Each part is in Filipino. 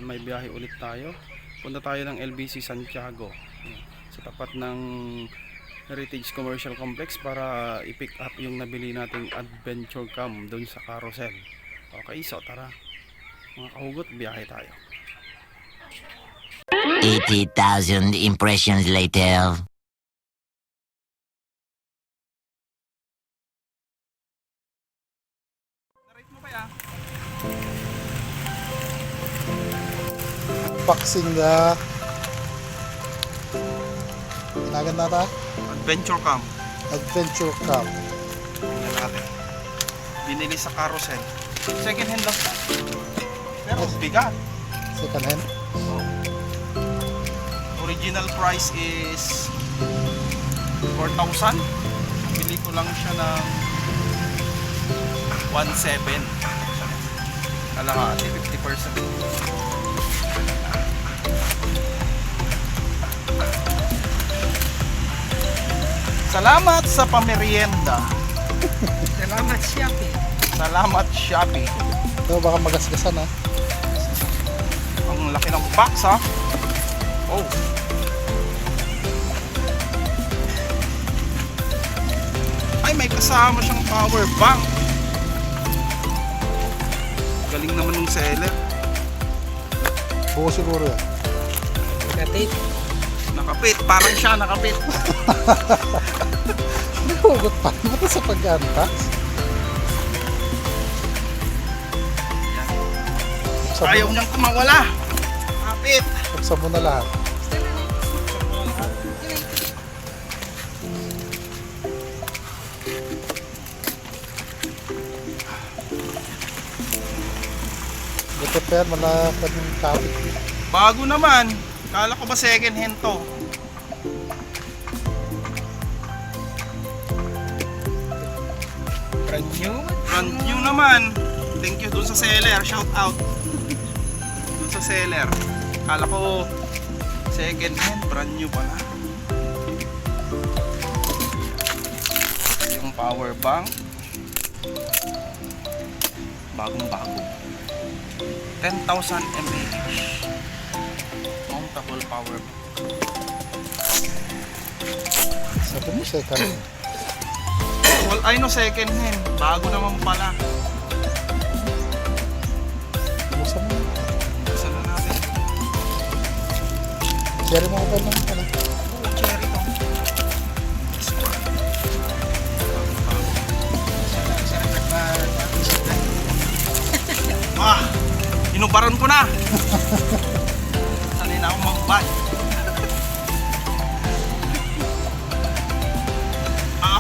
may biyahe ulit tayo. Punta tayo ng LBC Santiago. Ayan, sa tapat ng Heritage Commercial Complex para i-pick up yung nabili nating adventure cam doon sa carousel. Okay, so tara mga kahugot, biyahe tayo. 80,000 impressions later. Narate mo ba ya? Unboxing na ginagan nata Adventure cam. adventure cam. Tingnan natin. Binili sa carousel. Second hand lang. Pero bigat. Second hand. Original price is 4,000. Bili ko lang siya ng 1,700. Kalahati, 50%. Salamat sa pamerienda. Salamat, Shopee. Salamat Shopee. Ito baka magasgasan ha. Ang laki ng box ha. Oh. Ay, may kasama siyang power bank. Galing naman ng seller. Buo siguro yan. Kapit. Nakapit, parang siya nakapit. Hugot pa. Ba't sa pag-unbox? Ayaw niyang kumawala. Kapit. Buksan mo na lahat. Buti pa yan, malapad yung topic. Bago naman. Kala ko ba second hand to? Brand new. Brand new naman. Thank you dun sa seller. Shout out. Dun sa seller. Kala ko second hand. Brand new pala. Yung power bank. Bagong bago. 10,000 mAh. Mountable power bank. Sabi mo second hand. Well, I know second hand. Bago naman pala. Buksan mo. Buksan na natin. Cherry mo ba lang pala? Oh, cherry to. Ah! Inubaran ko na! Sanay na akong mag-buy.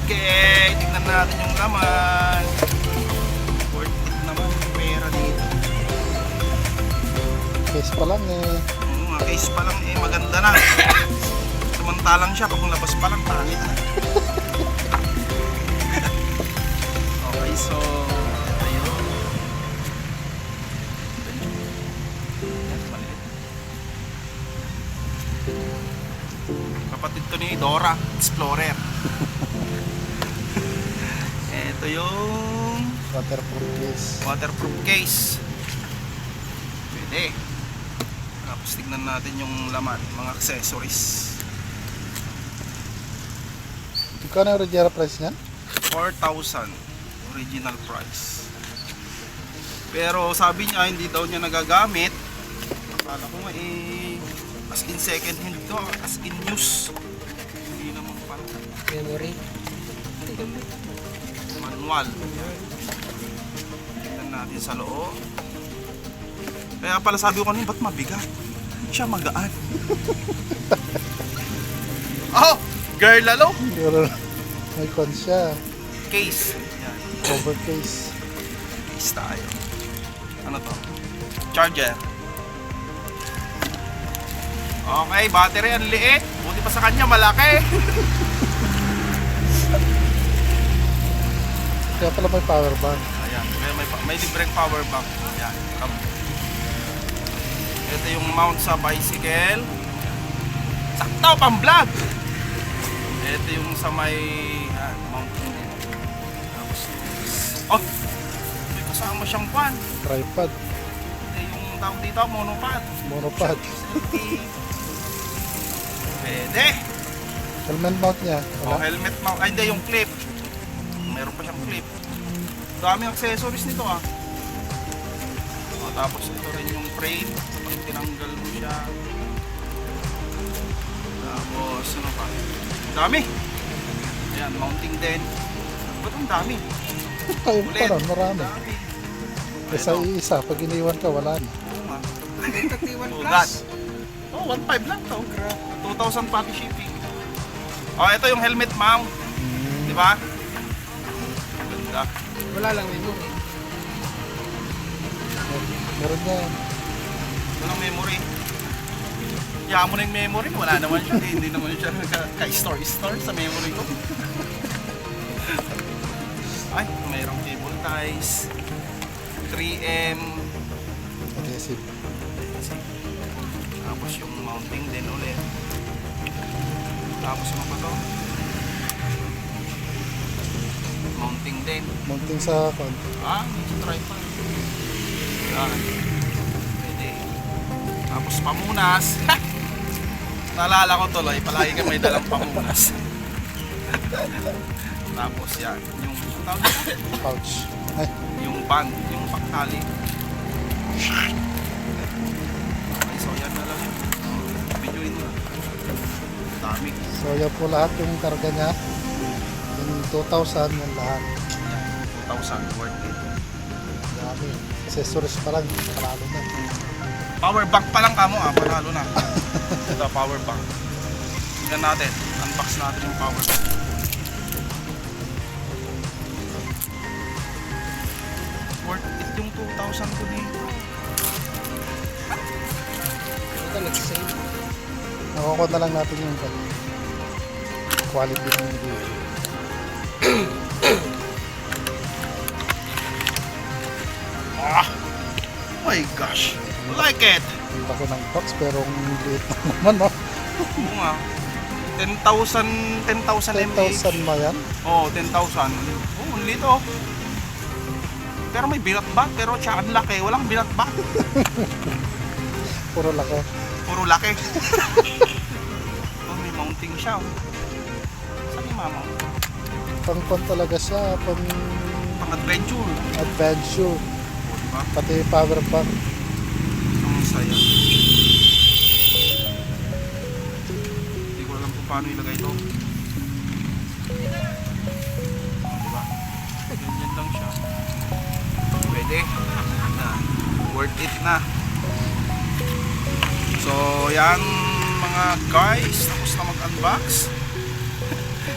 Okay, tignan natin yung laman. Worth it naman yung pera dito. Case pa lang eh. Mga case pa lang eh, maganda na. Samantalang siya, pag labas pa lang, pangit na. Okay, so ayun. Yan, maliit. Kapatid to ni Dora Explorer. Ito yung Waterproof case. waterproof case. Pwede. Tapos tignan natin yung laman, mga accessories. Ikaw na yung original price niyan? 4,000 original price. Pero sabi niya hindi daw niya nagagamit. Akala ko nga as in second hand to, as in use. Hindi naman pala. Memory. Manual. Tignan natin sa loob. Kaya pala sabi ko kanina, ba't mabigat? Siya magaan. Oh! Girl lalo! Pero may con siya. Case. Yan. Cover case. Case tayo. Ano to? Charger. Okay, battery ang liit. Buti pa sa kanya malaki. Kaya pala may power bank. Ayan, may libreng power bank. Ayan. Ito yung mount sa bicycle. Sakto, pang vlog. Ito yung sa may mount. Tapos, oh, may kasama siyang pan. Tripod. Ito yung tawag dito? Monopod. Monopod. Pwede. Helmet mount niya. O, Wala. helmet mount. Ay, hindi, yung clip. Meron pa siyang clip. Daming accessories nito ah. O, tapos ito rin yung frame. Pag tinanggal mo siya. Tapos, ano pa? Dami. Ayan, mounting din. Ba't ang dami? Kayo pa nun, marami. Dami. Isa isa, pag iniwan ka, wala na. Oo nga. 31 Oh, plus. that. Oh, 1.5 lang to. 2,000 pati shipping. Oh, ito yung helmet mount. Di ba? Ganda. Wala lang memory. Meron yan. Walang memory. Kaya mo na yung memory. Wala naman siya. Hindi naman siya ka-store sa memory ko. Ay, mayroong cable ties. 3M. Adhesive. Tapos yung mounting din ulit. Tapos ano pa to? Mounting din. Mounting sa kon. Medyo tripod. Yan. Pwede. Tapos pamunas. Naalala ko tuloy, palagi ka may dalang pamunas. Tapos yan, yung Pouch. Ay, yung band, yung pangtali. Okay, so yan na lang yun. Videoin mo na. Dami. so yan po lahat yung karga niya. Yung 2,000 yung lahat. Yan, 2,000 worth it. Dami. Accessories pa lang, panalo na. Power bank pa lang kamo panalo na. Ito, power bank. Tignan natin, unbox natin yung power bank. Worth it yung 2,000 ko dito. Ito nag-save. Nakukuha na lang natin yung quality ng video. Ah! Oh my gosh! Like it! Ang laki ng box pero ang liit naman, no? Oo nga. 10,000 mAh. 10,000 ba yan? Oo, 10,000. Oo, ang liit oh. Pero may binatbat, pero siya ang laki. Walang binatbat. Puro laki. Puro laki. Oh, may mounting siya oh. Saan yung mama? Pang talaga siya, pang Pang-adventure. adventure. O, diba? Pati power bank. Ang saya. Hindi ko alam kung paano ilagay ito. Diba? Ganyan lang siya. Pwede. Yan. Worth it na. So, yan mga guys. Tapos na mag-unbox.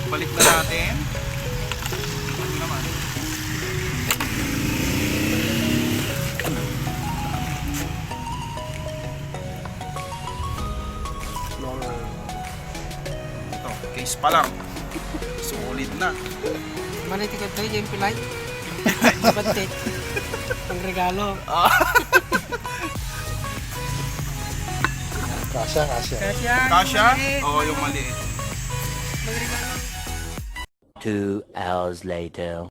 Balik na natin. Ano naman? Ito, case pa lang. Solid na. Manitikad tayo dyan pilay. Batik. Ang regalo. Kasya, kasya. Kasya. Kasya? Oo, yung maliit. Magregalo. 2 hours later.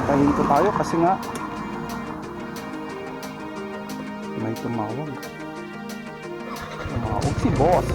Nakahinto tayo kasi nga may tumawag si boss.